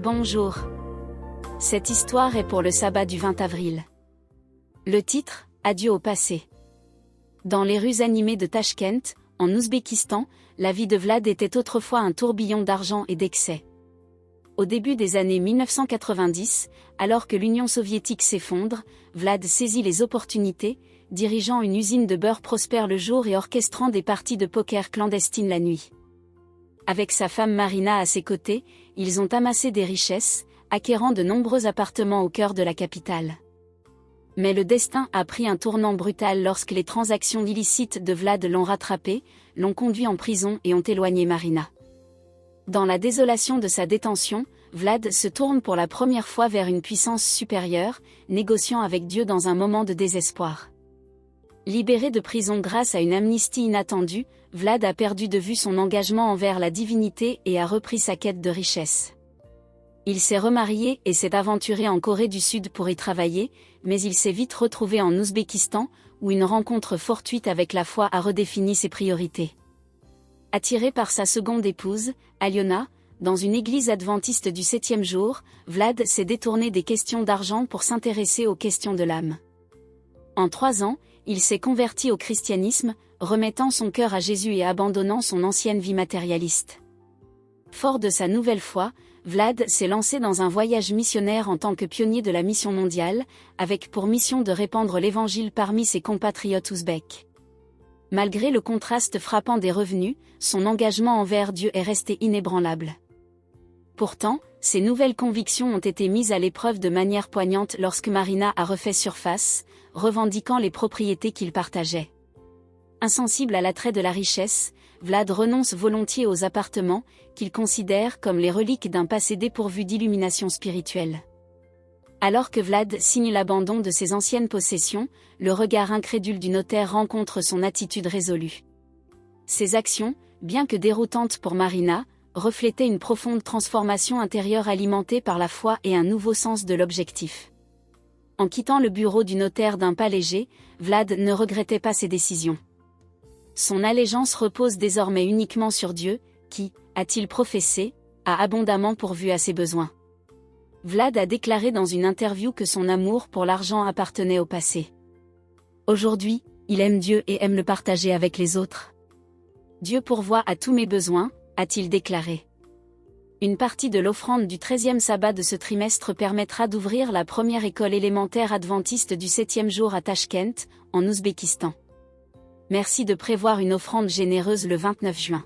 Bonjour. Cette histoire est pour le sabbat du 20 avril. Le titre, Adieu au passé. Dans les rues animées de Tachkent, en Ouzbékistan, la vie de Vlad était autrefois un tourbillon d'argent et d'excès. Au début des années 1990, alors que l'Union soviétique s'effondre, Vlad saisit les opportunités, dirigeant une usine de beurre prospère le jour et orchestrant des parties de poker clandestines la nuit. Avec sa femme Marina à ses côtés, ils ont amassé des richesses, acquérant de nombreux appartements au cœur de la capitale. Mais le destin a pris un tournant brutal lorsque les transactions illicites de Vlad l'ont rattrapé, l'ont conduit en prison et ont éloigné Marina. Dans la désolation de sa détention, Vlad se tourne pour la première fois vers une puissance supérieure, négociant avec Dieu dans un moment de désespoir. Libéré de prison grâce à une amnistie inattendue, Vlad a perdu de vue son engagement envers la divinité et a repris sa quête de richesse. Il s'est remarié et s'est aventuré en Corée du Sud pour y travailler, mais il s'est vite retrouvé en Ouzbékistan, où une rencontre fortuite avec la foi a redéfini ses priorités. Attiré par sa seconde épouse, Aliona, dans une église adventiste du 7e jour, Vlad s'est détourné des questions d'argent pour s'intéresser aux questions de l'âme. En 3 ans, il s'est converti au christianisme, remettant son cœur à Jésus et abandonnant son ancienne vie matérialiste. Fort de sa nouvelle foi, Vlad s'est lancé dans un voyage missionnaire en tant que pionnier de la mission mondiale, avec pour mission de répandre l'évangile parmi ses compatriotes ouzbeks. Malgré le contraste frappant des revenus, son engagement envers Dieu est resté inébranlable. Pourtant, ses nouvelles convictions ont été mises à l'épreuve de manière poignante lorsque Marina a refait surface, revendiquant les propriétés qu'il partageait. Insensible à l'attrait de la richesse, Vlad renonce volontiers aux appartements, qu'il considère comme les reliques d'un passé dépourvu d'illumination spirituelle. Alors que Vlad signe l'abandon de ses anciennes possessions, le regard incrédule du notaire rencontre son attitude résolue. Ses actions, bien que déroutantes pour Marina, reflétaient une profonde transformation intérieure alimentée par la foi et un nouveau sens de l'objectif. En quittant le bureau du notaire d'un pas léger, Vlad ne regrettait pas ses décisions. Son allégeance repose désormais uniquement sur Dieu, qui, a-t-il professé, a abondamment pourvu à ses besoins. Vlad a déclaré dans une interview que son amour pour l'argent appartenait au passé. Aujourd'hui, il aime Dieu et aime le partager avec les autres. Dieu pourvoit à tous mes besoins, a-t-il déclaré. Une partie de l'offrande du 13e sabbat de ce trimestre permettra d'ouvrir la première école élémentaire adventiste du 7e jour à Tachkent, en Ouzbékistan. Merci de prévoir une offrande généreuse le 29 juin.